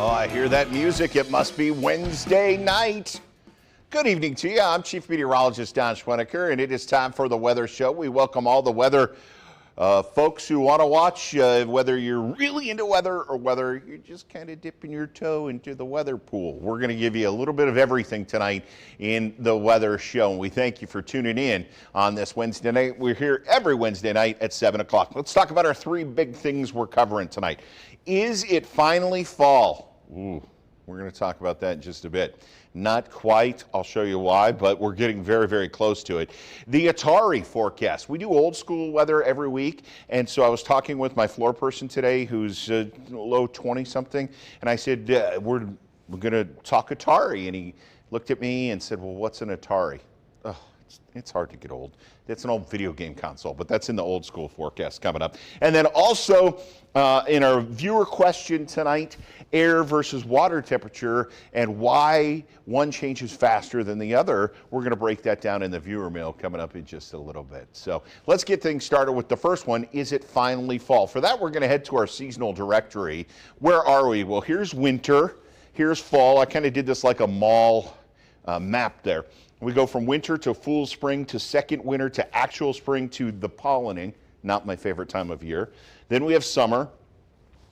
Oh, I hear that music. It must be Wednesday night. Good evening to you. I'm Chief Meteorologist Don Schweneker, and it is time for the Weather Show. We welcome all the weather folks who want to watch, whether you're really into weather or whether you're just kind of dipping your toe into the weather pool. We're going to give you a little bit of everything tonight in the Weather Show. And we thank you for tuning in on this Wednesday night. We're here every Wednesday night at 7 o'clock. Let's talk about our three big things we're covering tonight. Is it finally fall? Ooh, we're going to talk about that in just a bit. Not quite. I'll show you why, but we're getting very, very close to it. The Atari forecast. We do old school weather every week, and so I was talking with my floor person today who's low 20-something, and I said, we're going to talk Atari, and he looked at me and said, well, what's an Atari? Oh, it's hard to get old. It's an old video game console, but that's in the old school forecast coming up. And then also in our viewer question tonight, air versus water temperature and why one changes faster than the other. We're going to break that down in the viewer mail coming up in just a little bit. So let's get things started with the first one. Is it finally fall? For that, we're going to head to our seasonal directory. Where are we? Well, here's winter. Here's fall. I kind of did this like a mall map there. We go from winter to full spring to second winter to actual spring to the pollinating, not my favorite time of year. Then we have summer.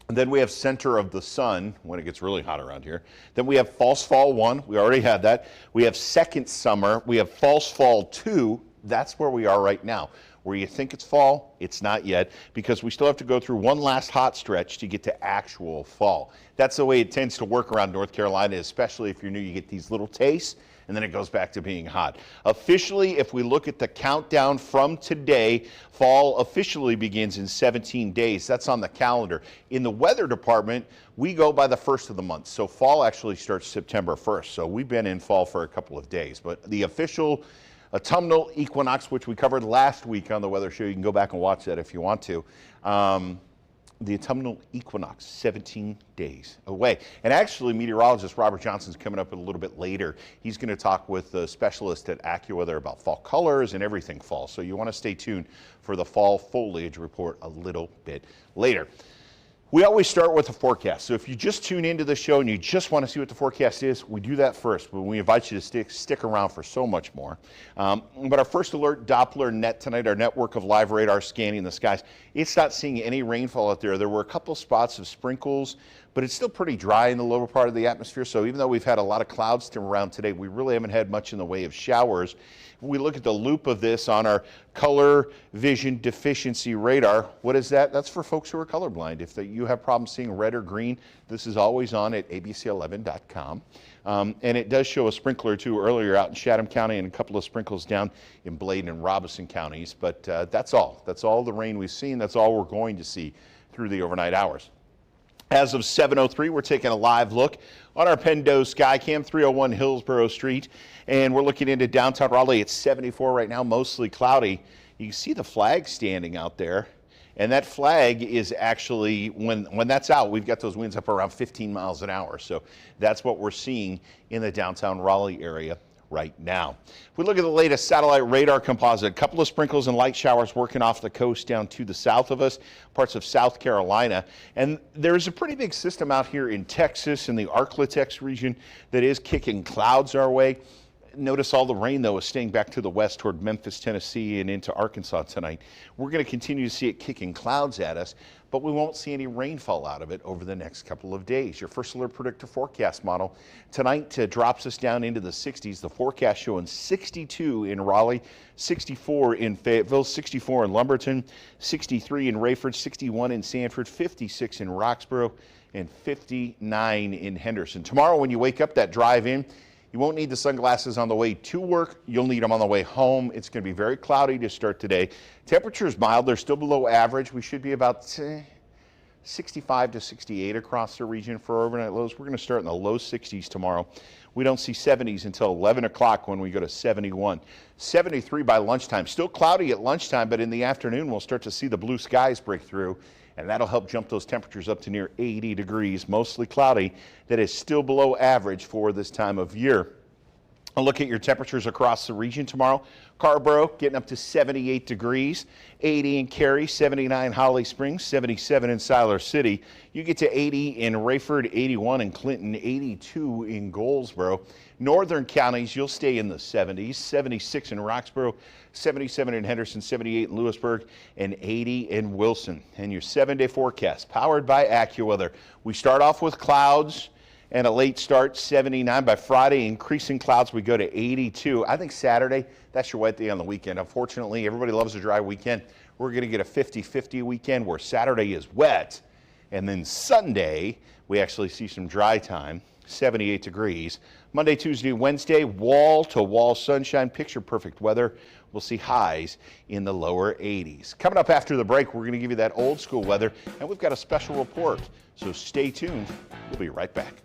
Then we have center of the sun when it gets really hot around here. Then we have false fall 1. We already had that. We have second summer. We have false fall 2. That's where we are right now. Where you think it's fall, it's not yet, because we still have to go through one last hot stretch to get to actual fall. That's the way it tends to work around North Carolina, especially if you're new. You get these little tastes, and then it goes back to being hot. Officially, if we look at the countdown from today, fall officially begins in 17 days. That's on the calendar. In the weather department, we go by the first of the month. So fall actually starts September 1st. So we've been in fall for a couple of days. But the official autumnal equinox, which we covered last week on the Weather Show, you can go back and watch that if you want to. The autumnal equinox, 17 days away. And actually, meteorologist Robert Johnson's coming up a little bit later. He's going to talk with the specialist at AccuWeather about fall colors and everything fall. So you want to stay tuned for the fall foliage report a little bit later. We always start with a forecast. So if you just tune into the show and you just want to see what the forecast is, we do that first, but we invite you to stick around for so much more. But our first alert, Doppler net tonight, our network of live radar scanning the skies, it's not seeing any rainfall out there. There were a couple spots of sprinkles, but it's still pretty dry in the lower part of the atmosphere. So even though we've had a lot of clouds around today, we really haven't had much in the way of showers. If we look at the loop of this on our color vision deficiency radar, what is that? That's for folks who are colorblind. If you have problems seeing red or green, this is always on at abc11.com. And it does show a sprinkler or two earlier out in Chatham County and a couple of sprinkles down in Bladen and Robeson counties. But that's all. That's all the rain we've seen. That's all we're going to see through the overnight hours. As of 7:03, we're taking a live look on our Pendo Skycam, 301 Hillsborough Street, and we're looking into downtown Raleigh. It's 74 right now, mostly cloudy. You can see the flag standing out there, and that flag is actually, when that's out, we've got those winds up around 15 miles an hour. So that's what we're seeing in the downtown Raleigh area right now. If we look at the latest satellite radar composite, a couple of sprinkles and light showers working off the coast down to the south of us, parts of South Carolina. And there's a pretty big system out here in Texas, in the Arklatex region, that is kicking clouds our way. Notice all the rain, though, is staying back to the west toward Memphis, Tennessee, and into Arkansas tonight. We're going to continue to see it kicking clouds at us, but we won't see any rainfall out of it over the next couple of days. Your first alert predictor forecast model tonight drops us down into the 60s. The forecast showing 62 in Raleigh, 64 in Fayetteville, 64 in Lumberton, 63 in Rayford, 61 in Sanford, 56 in Roxborough, and 59 in Henderson. Tomorrow when you wake up, that drive in, you won't need the sunglasses on the way to work. You'll need them on the way home. It's going to be very cloudy to start today. Temperatures mild. They're still below average. We should be about 65 to 68 across the region for overnight lows. We're going to start in the low 60s tomorrow. We don't see 70s until 11 o'clock when we go to 71. 73 by lunchtime. Still cloudy at lunchtime, but in the afternoon we'll start to see the blue skies break through, and that'll help jump those temperatures up to near 80 degrees. Mostly cloudy. That is still below average for this time of year. A look at your temperatures across the region tomorrow. Carborough getting up to 78 degrees, 80 in Cary, 79 Holly Springs, 77 in Siler City. You get to 80 in Rayford, 81 in Clinton, 82 in Goldsboro. Northern counties, you'll stay in the 70s, 76 in Roxborough, 77 in Henderson, 78 in Lewisburg, and 80 in Wilson. And your 7-day forecast powered by AccuWeather. We start off with clouds and a late start, 79. By Friday, increasing clouds, we go to 82. I think Saturday, that's your wet day on the weekend. Unfortunately, everybody loves a dry weekend. We're going to get a 50-50 weekend where Saturday is wet. And then Sunday, we actually see some dry time, 78 degrees. Monday, Tuesday, Wednesday, wall-to-wall sunshine, picture-perfect weather. We'll see highs in the lower 80s. Coming up after the break, we're going to give you that old school weather, and we've got a special report. So stay tuned. We'll be right back.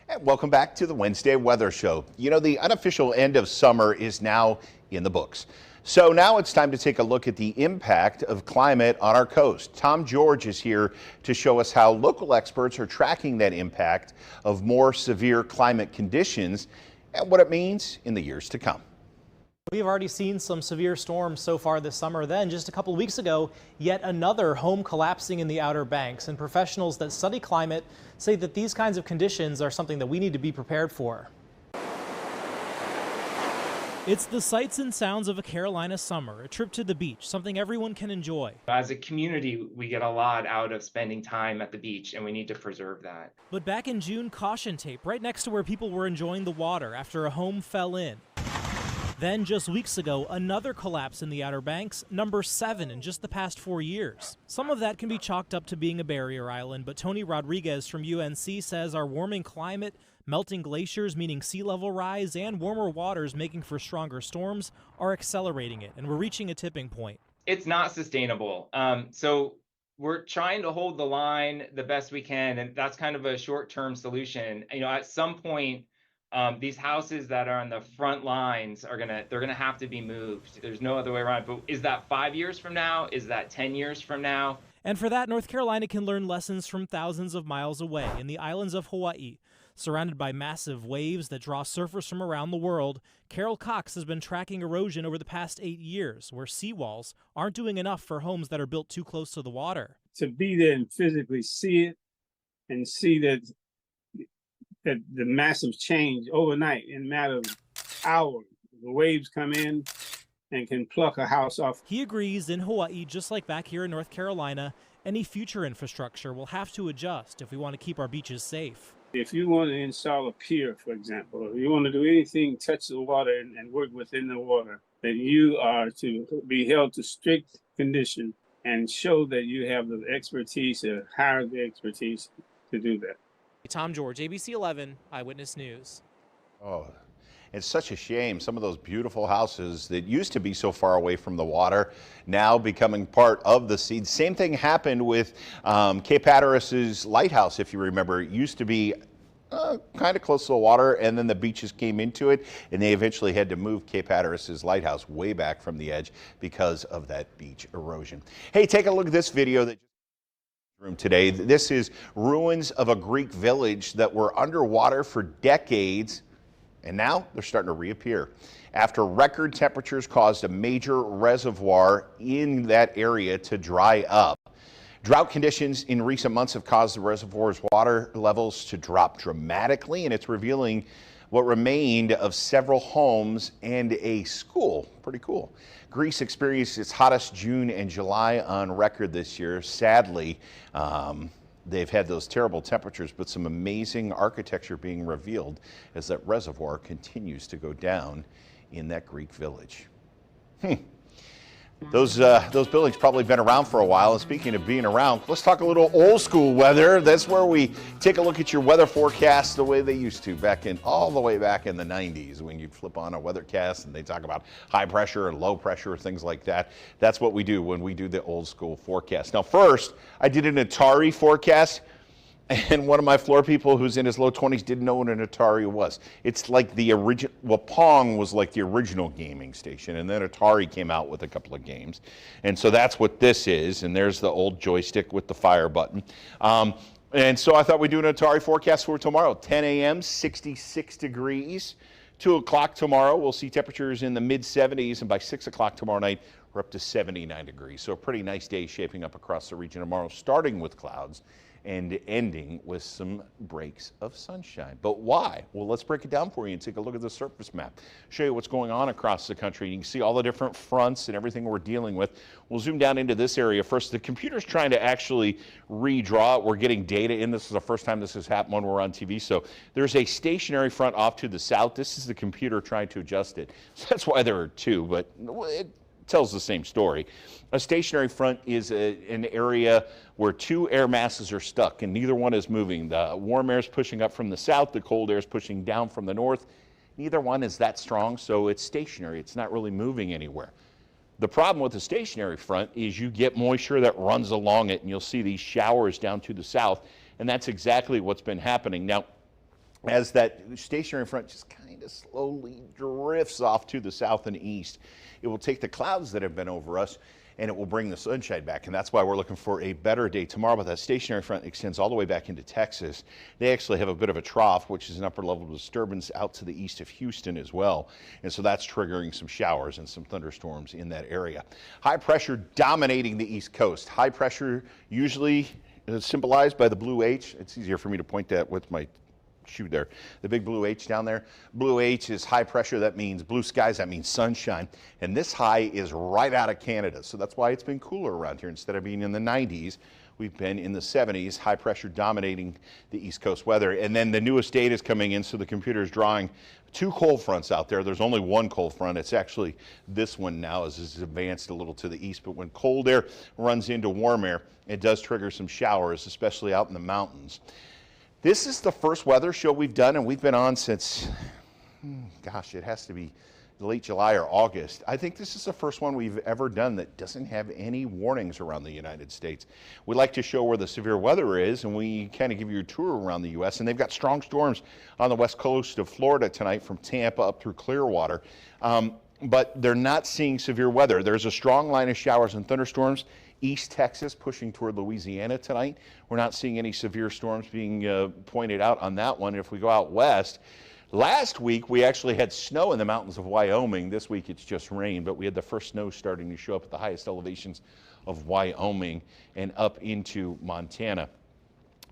And welcome back to the Wednesday Weather Show. You know, the unofficial end of summer is now in the books. So now it's time to take a look at the impact of climate on our coast. Tom George is here to show us how local experts are tracking that impact of more severe climate conditions and what it means in the years to come. We've already seen some severe storms so far this summer. Then just a couple of weeks ago, yet another home collapsing in the Outer Banks. And professionals that study climate say that these kinds of conditions are something that we need to be prepared for. It's the sights and sounds of a Carolina summer, a trip to the beach, something everyone can enjoy. As a community, we get a lot out of spending time at the beach, and we need to preserve that. But back in June, caution tape right next to where people were enjoying the water after a home fell in. Then, just weeks ago, another collapse in the Outer Banks, number 7 in just the past 4 years. Some of that can be chalked up to being a barrier island, but Tony Rodriguez from UNC says our warming climate, melting glaciers meaning sea level rise, and warmer waters making for stronger storms are accelerating it, and we're reaching a tipping point. It's not sustainable. So we're trying to hold the line the best we can, and that's kind of a short-term solution. You know, at some point, these houses that are on the front lines they're gonna have to be moved. There's no other way around. But is that 5 years from now? Is that 10 years from now? And for that, North Carolina can learn lessons from thousands of miles away in the islands of Hawaii. Surrounded by massive waves that draw surfers from around the world, Carol Cox has been tracking erosion over the past 8 years, where seawalls aren't doing enough for homes that are built too close to the water. To be there and physically see it and see that the massive change overnight in a matter of hours. The waves come in and can pluck a house off. He agrees in Hawaii, just like back here in North Carolina, any future infrastructure will have to adjust if we want to keep our beaches safe. If you want to install a pier, for example, or you want to do anything, touch the water and work within the water, then you are to be held to strict condition and show that you have the expertise or hire the expertise to do that. Tom George, ABC 11 Eyewitness News. Oh, it's such a shame. Some of those beautiful houses that used to be so far away from the water now becoming part of the sea. Same thing happened with Cape Hatteras' lighthouse, if you remember. It used to be kind of close to the water, and then the beaches came into it, and they eventually had to move Cape Hatteras' lighthouse way back from the edge because of that beach erosion. Hey, take a look at this video that room today. This is ruins of a Greek village that were underwater for decades, and now they're starting to reappear after record temperatures caused a major reservoir in that area to dry up. Drought conditions in recent months have caused the reservoir's water levels to drop dramatically, and it's revealing what remained of several homes and a school. Pretty cool. Greece experienced its hottest June and July on record this year. Sadly, they've had those terrible temperatures, but some amazing architecture being revealed as that reservoir continues to go down in that Greek village. Those buildings probably been around for a while. And speaking of being around, let's talk a little old school weather. That's where we take a look at your weather forecast the way they used to all the way back in the 90s, when you'd flip on a weathercast and they talk about high pressure and low pressure, things like that. That's what we do when we do the old school forecast. Now, first, I did an Atari forecast. And one of my floor people who's in his low 20s didn't know what an Atari was. It's like the original, well, Pong was like the original gaming station, and then Atari came out with a couple of games. And so that's what this is, and there's the old joystick with the fire button. And so I thought we'd do an Atari forecast for tomorrow. 10 a.m., 66 degrees. 2 o'clock tomorrow, we'll see temperatures in the mid-70s, and by 6 o'clock tomorrow night, we're up to 79 degrees. So a pretty nice day shaping up across the region tomorrow, starting with clouds and ending with some breaks of sunshine. But why? Well, let's break it down for you and take a look at the surface map. Show you what's going on across the country. You can see all the different fronts and everything we're dealing with. We'll zoom down into this area first. The computer's trying to actually redraw it. We're getting data in. This is the first time this has happened when we're on TV. So there's a stationary front off to the south. This is the computer trying to adjust it. So that's why there are two, but it tells the same story. A stationary front is an area where two air masses are stuck and neither one is moving. The warm air is pushing up from the south, the cold air is pushing down from the north. Neither one is that strong, so it's stationary. It's not really moving anywhere. The problem with the stationary front is you get moisture that runs along it, and you'll see these showers down to the south, and that's exactly what's been happening. Now, as that stationary front just kind of slowly drifts off to the south and east, it will take the clouds that have been over us and it will bring the sunshine back. And that's why we're looking for a better day tomorrow. But that stationary front extends all the way back into Texas. They actually have a bit of a trough, which is an upper level disturbance out to the east of Houston as well. And so that's triggering some showers and some thunderstorms in that area. High pressure dominating the East Coast. High pressure usually symbolized by the blue H. It's easier for me to point that with my shoe there. The big blue H down there. Blue H is high pressure. That means blue skies. That means sunshine. And this high is right out of Canada. So that's why it's been cooler around here. Instead of being in the 90s, we've been in the 70s. High pressure dominating the East Coast weather. And then the newest data is coming in. So the computer is drawing two cold fronts out there. There's only one cold front. It's actually this one now as it's advanced a little to the east. But when cold air runs into warm air, it does trigger some showers, especially out in the mountains. This is the first weather show we've done, and we've been on since, gosh, it has to be late July or August. I think this is the first one we've ever done that doesn't have any warnings around the United States. We like to show where the severe weather is, and we kind of give you a tour around the U.S., and they've got strong storms on the west coast of Florida tonight from Tampa up through Clearwater. But they're not seeing severe weather. There's a strong line of showers and thunderstorms. East Texas pushing toward Louisiana tonight. We're not seeing any severe storms being pointed out on that one. If we go out west, last week we actually had snow in the mountains of Wyoming. This week it's just rain, but we had the first snow starting to show up at the highest elevations of Wyoming and up into Montana.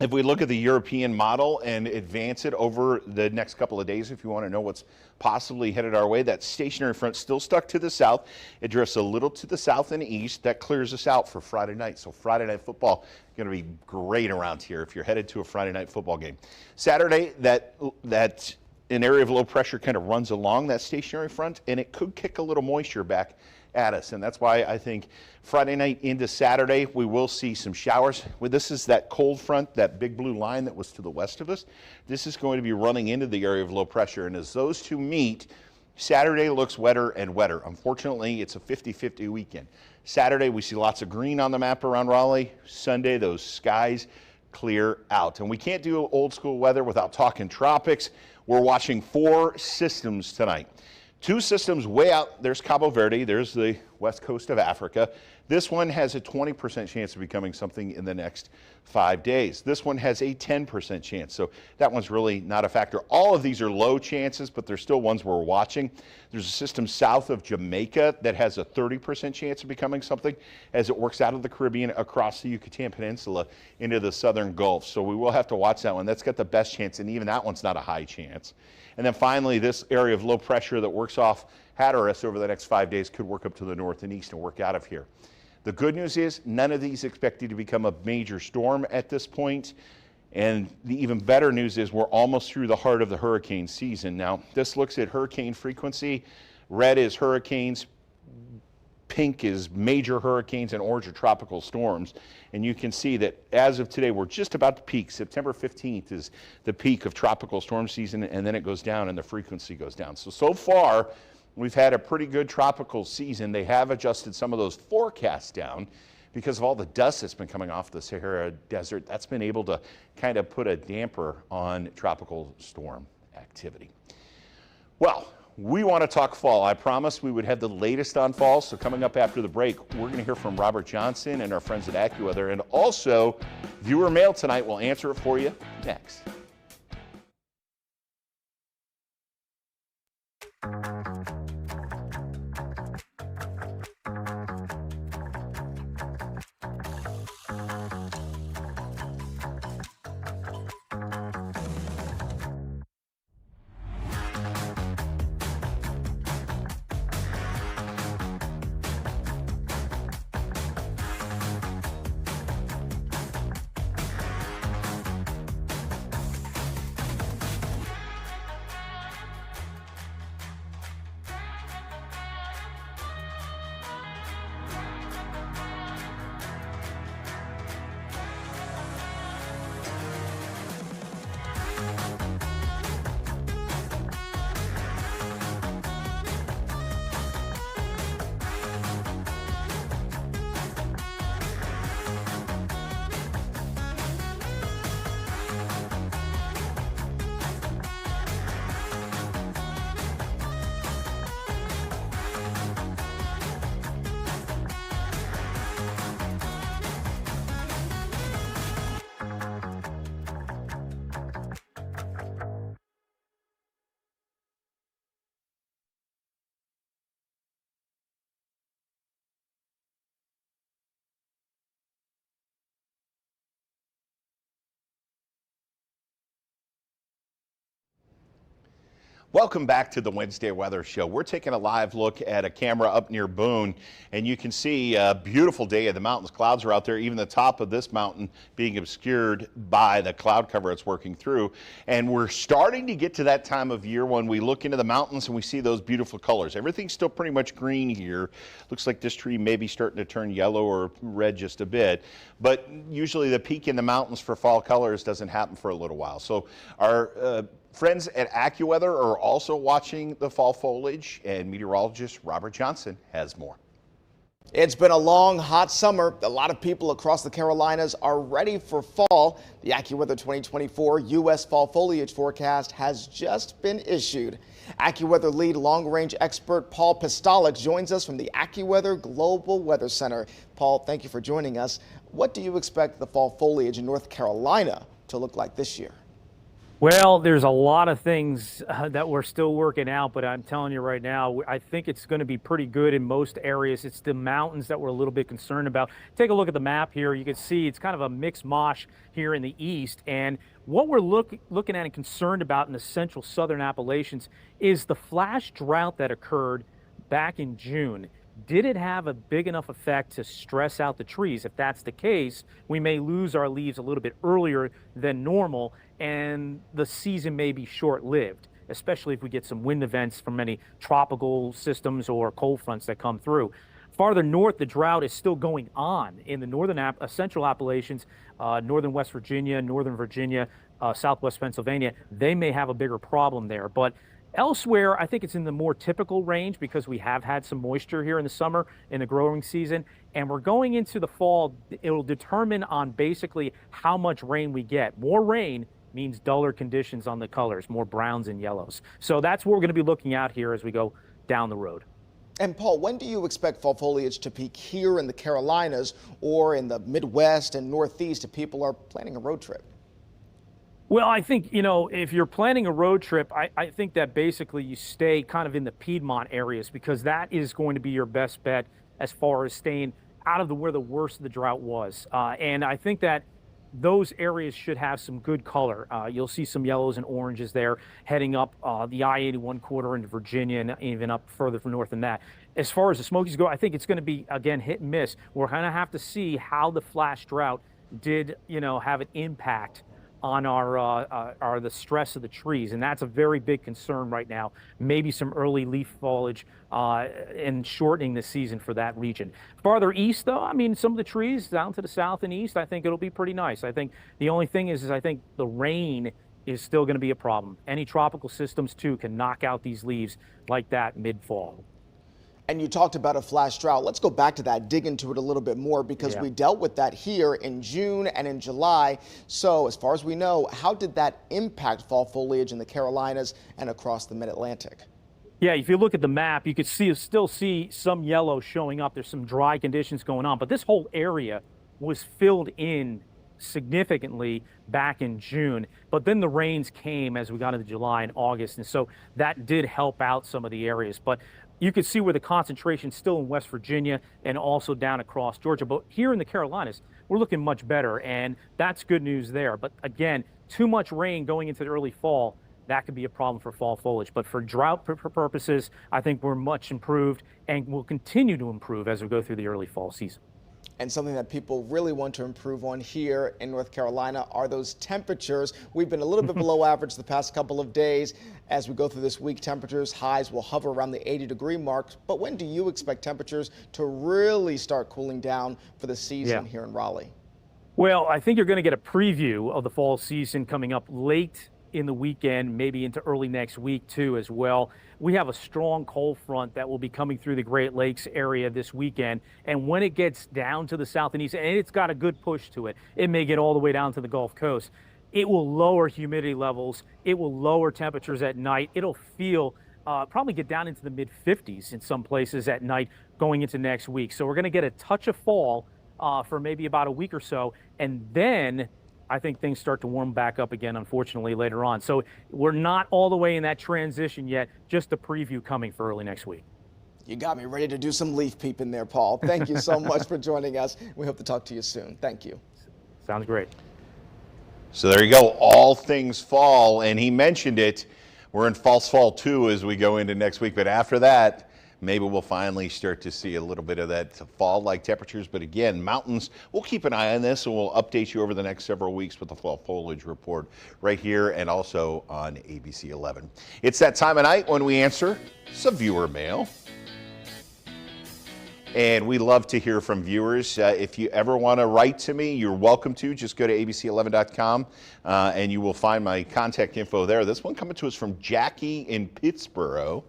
If we look at the European model and advance it over the next couple of days, if you want to know what's possibly headed our way, that stationary front still stuck to the south. It drifts a little to the south and east. That clears us out for Friday night. So Friday night football is going to be great around here if you're headed to a Friday night football game. Saturday, that an area of low pressure kind of runs along that stationary front, and it could kick a little moisture back at us, and that's why I think Friday night into Saturday we will see some showers. This is that cold front, that big blue line that was to the west of us. This is going to be running into the area of low pressure, and as those two meet, Saturday looks wetter and wetter. Unfortunately, it's a 50-50 weekend. Saturday we see lots of green on the map around Raleigh. Sunday those skies clear out. And we can't do old school weather without talking tropics. We're watching 4 systems tonight. 2 systems way out. There's Cabo Verde. There's the west coast of Africa. This one has a 20% chance of becoming something in the next 5 days. This one has a 10% chance. So that one's really not a factor. All of these are low chances, but they're still ones we're watching. There's a system south of Jamaica that has a 30% chance of becoming something as it works out of the Caribbean across the Yucatan Peninsula into the southern Gulf. So we will have to watch that one. That's got the best chance, and even that one's not a high chance. And then finally, this area of low pressure that works off Hatteras over the next 5 days could work up to the north and east and work out of here. The good news is none of these expected to become a major storm at this point. And the even better news is we're almost through the heart of the hurricane season. Now, this looks at hurricane frequency. Red is hurricanes, pink is major hurricanes, and orange are tropical storms. And you can see that as of today, we're just about to peak. September 15th is the peak of tropical storm season, and then it goes down and the frequency goes down. So far, we've had a pretty good tropical season. They have adjusted some of those forecasts down because of all the dust that's been coming off the Sahara Desert. That's been able to kind of put a damper on tropical storm activity. Well, we want to talk fall. I promised we would have the latest on fall. So coming up after the break, we're going to hear from Robert Johnson and our friends at AccuWeather. And also, viewer mail tonight. We'll answer it for you next. Welcome back to the Wednesday Weather Show. We're taking a live look at a camera up near Boone, and you can see a beautiful day of the mountains. Clouds are out there, even the top of this mountain being obscured by the cloud cover it's working through. And we're starting to get to that time of year when we look into the mountains and we see those beautiful colors. Everything's still pretty much green here. Looks like this tree may be starting to turn yellow or red just a bit. But usually the peak in the mountains for fall colors doesn't happen for a little while. So our friends at AccuWeather are also watching the fall foliage, and meteorologist Robert Johnson has more. It's been a long, hot summer. A lot of people across the Carolinas are ready for fall. The AccuWeather 2024 U.S. fall foliage forecast has just been issued. AccuWeather lead long-range expert Paul Pistolic joins us from the AccuWeather Global Weather Center. Paul, thank you for joining us. What do you expect the fall foliage in North Carolina to look like this year? Well, there's a lot of things that we're still working out, but I'm telling you right now, I think it's going to be pretty good in most areas. It's the mountains that we're a little bit concerned about. Take a look at the map here. You can see it's kind of a mixed mosh here in the east. And what we're looking at and concerned about in the central southern Appalachians is the flash drought that occurred back in June. Did it have a big enough effect to stress out the trees? If that's the case, we may lose our leaves a little bit earlier than normal, and the season may be short-lived, especially if we get some wind events from any tropical systems or cold fronts that come through. Farther north, the drought is still going on in the northern central Appalachians, northern West Virginia, northern Virginia, southwest Pennsylvania. They may have a bigger problem there, but Elsewhere, I think it's in the more typical range because we have had some moisture here in the summer in the growing season, and we're going into the fall. It'll determine on basically how much rain we get. More rain means duller conditions on the colors, more browns and yellows. So that's what we're going to be looking at here as we go down the road. And Paul, when do you expect fall foliage to peak here in the Carolinas or in the Midwest and Northeast if people are planning a road trip? Well, I think, if you're planning a road trip, I think that basically you stay kind of in the Piedmont areas because that is going to be your best bet as far as staying out of where the worst of the drought was. And I think that those areas should have some good color. You'll see some yellows and oranges there heading up the I-81 corridor into Virginia and even up further from north than that. As far as the Smokies go, I think it's going to be, again, hit and miss. We're going to have to see how the flash drought did, have an impact on the stress of the trees, and that's a very big concern right now. Maybe some early leaf foliage and shortening the season for that region. Farther east, though, I mean, some of the trees down to the south and east, I think it'll be pretty nice. I think the only thing is I think the rain is still going to be a problem. Any tropical systems, too, can knock out these leaves like that mid-fall. And you talked about a flash drought. Let's go back to that, dig into it a little bit more because we dealt with that here in June and in July. So as far as we know, how did that impact fall foliage in the Carolinas and across the mid-Atlantic? Yeah, if you look at the map, you could still see some yellow showing up. There's some dry conditions going on, but this whole area was filled in significantly back in June, but then the rains came as we got into July and August, and so that did help out some of the areas. But you could see where the concentration still in West Virginia and also down across Georgia. But here in the Carolinas, we're looking much better, and that's good news there. But again, too much rain going into the early fall, that could be a problem for fall foliage. But for drought purposes, I think we're much improved and will continue to improve as we go through the early fall season. And something that people really want to improve on here in North Carolina are those temperatures. We've been a little bit below average the past couple of days. As we go through this week, temperatures, highs will hover around the 80-degree mark. But when do you expect temperatures to really start cooling down for the season here in Raleigh? Well, I think you're going to get a preview of the fall season coming up late in the weekend, maybe into early next week too as well. We have a strong cold front that will be coming through the Great Lakes area this weekend. And when it gets down to the south and east, and it's got a good push to it, it may get all the way down to the Gulf Coast. It will lower humidity levels. It will lower temperatures at night. It'll feel probably get down into the mid-50s in some places at night going into next week. So we're going to get a touch of fall for maybe about a week or so. And then I think things start to warm back up again, unfortunately, later on. So we're not all the way in that transition yet, just a preview coming for early next week. You got me ready to do some leaf peeping there, Paul. Thank you so much for joining us. We hope to talk to you soon. Thank you. Sounds great. So there you go, all things fall, and he mentioned it. We're in false fall too as we go into next week, but after that, maybe we'll finally start to see a little bit of that fall-like temperatures. But again, mountains, we'll keep an eye on this and we'll update you over the next several weeks with the fall foliage report right here and also on ABC 11. It's that time of night when we answer some viewer mail. And we love to hear from viewers. If you ever want to write to me, you're welcome to. Just go to abc11.com and you will find my contact info there. This one coming to us from Jackie in Pittsburgh.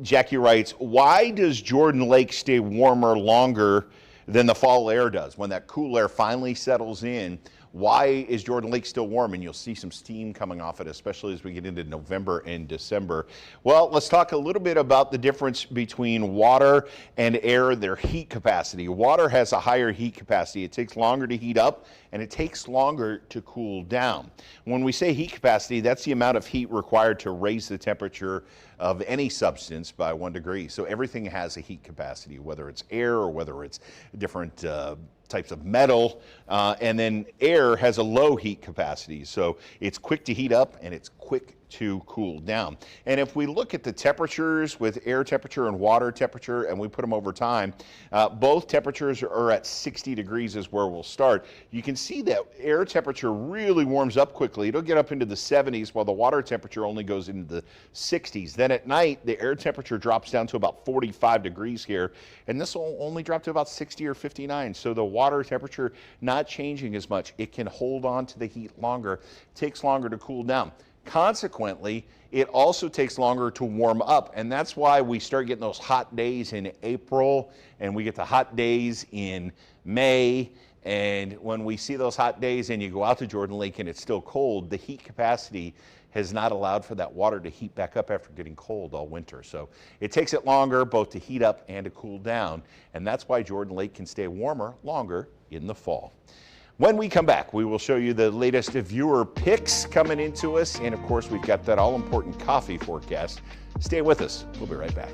Jackie writes, why does Jordan Lake stay warmer longer than the fall air does? When that cool air finally settles in, why is Jordan Lake still warm? And you'll see some steam coming off it, especially as we get into November and December. Well, let's talk a little bit about the difference between water and air, their heat capacity. Water has a higher heat capacity. It takes longer to heat up and it takes longer to cool down. When we say heat capacity, that's the amount of heat required to raise the temperature of any substance by 1 degree. So everything has a heat capacity, whether it's air or whether it's different types of metal, and then air has a low heat capacity. So it's quick to heat up and it's quick to cool down. And if we look at the temperatures with air temperature and water temperature and we put them over time, both temperatures are at 60 degrees is where we'll start. You can see that air temperature really warms up quickly. It'll get up into the 70s while the water temperature only goes into the 60s. Then at night, the air temperature drops down to about 45 degrees here, and this will only drop to about 60 or 59. So the water temperature not changing as much. It can hold on to the heat longer. It takes longer to cool down. Consequently, it also takes longer to warm up, and that's why we start getting those hot days in April, and we get the hot days in May. And when we see those hot days and you go out to Jordan Lake and it's still cold, the heat capacity has not allowed for that water to heat back up after getting cold all winter. So it takes it longer both to heat up and to cool down, and that's why Jordan Lake can stay warmer longer in the fall. When we come back, we will show you the latest viewer picks coming into us, and of course we've got that all-important coffee forecast. Stay with us. We'll be right back.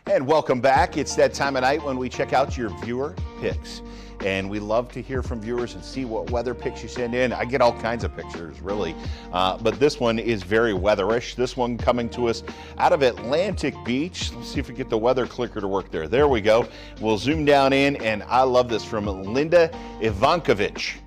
And welcome back. It's that time of night when we check out your viewer picks. And we love to hear from viewers and see what weather picks you send in. I get all kinds of pictures, really. But this one is very weatherish. This one coming to us out of Atlantic Beach. Let's see if we get the weather clicker to work there. There we go. We'll zoom down in, and I love this from Linda Ivankovich.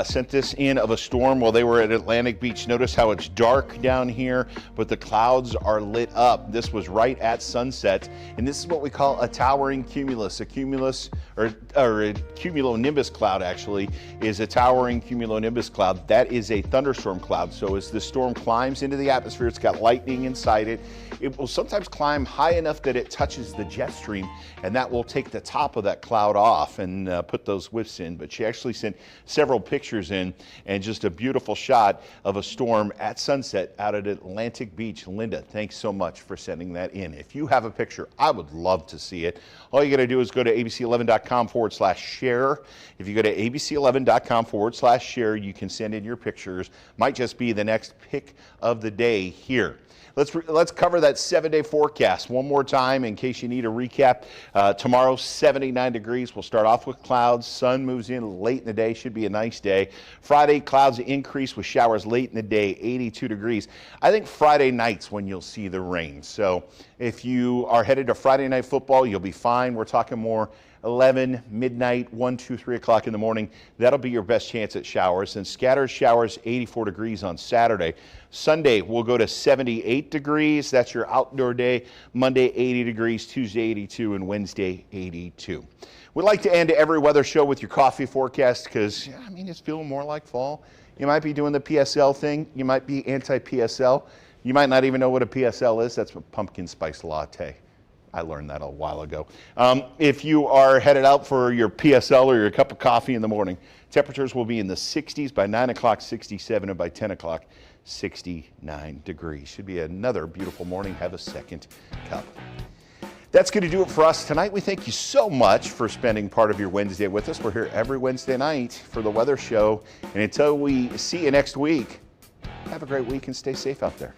Sent this in of a storm while they were at Atlantic Beach. Notice how it's dark down here, but the clouds are lit up. This was right at sunset, and this is what we call a towering cumulus. A cumulus, or a cumulonimbus cloud actually, is a towering cumulonimbus cloud. That is a thunderstorm cloud. So as the storm climbs into the atmosphere, it's got lightning inside it. It will sometimes climb high enough that it touches the jet stream, and that will take the top of that cloud off and put those whiffs in. But she actually sent several pictures in, and just a beautiful shot of a storm at sunset out at Atlantic Beach. Linda, thanks so much for sending that in. If you have a picture, I would love to see it. All you got to do is go to abc11.com/share. If you go to abc11.com/share, you can send in your pictures. Might just be the next pick of the day here. Let's cover that 7-day forecast one more time in case you need a recap. Tomorrow, 79 degrees. We'll start off with clouds. Sun moves in late in the day. Should be a nice day. Friday, clouds increase with showers late in the day, 82 degrees. I think Friday night's when you'll see the rain. So if you are headed to Friday night football, you'll be fine. We're talking more 11, midnight, 1, 2, 3 o'clock in the morning. That'll be your best chance at showers. And scattered showers, 84 degrees on Saturday. Sunday, we'll go to 78 degrees. That's your outdoor day. Monday, 80 degrees. Tuesday, 82. And Wednesday, 82. We like to end every weather show with your coffee forecast because, I mean, it's feeling more like fall. You might be doing the PSL thing. You might be anti-PSL. You might not even know what a PSL is. That's a pumpkin spice latte. I learned that a while ago. If you are headed out for your PSL or your cup of coffee in the morning, temperatures will be in the 60s by 9 o'clock, 67, and by 10 o'clock, 69 degrees. Should be another beautiful morning. Have a second cup. That's going to do it for us tonight. We thank you so much for spending part of your Wednesday with us. We're here every Wednesday night for the weather show. And until we see you next week, have a great week and stay safe out there.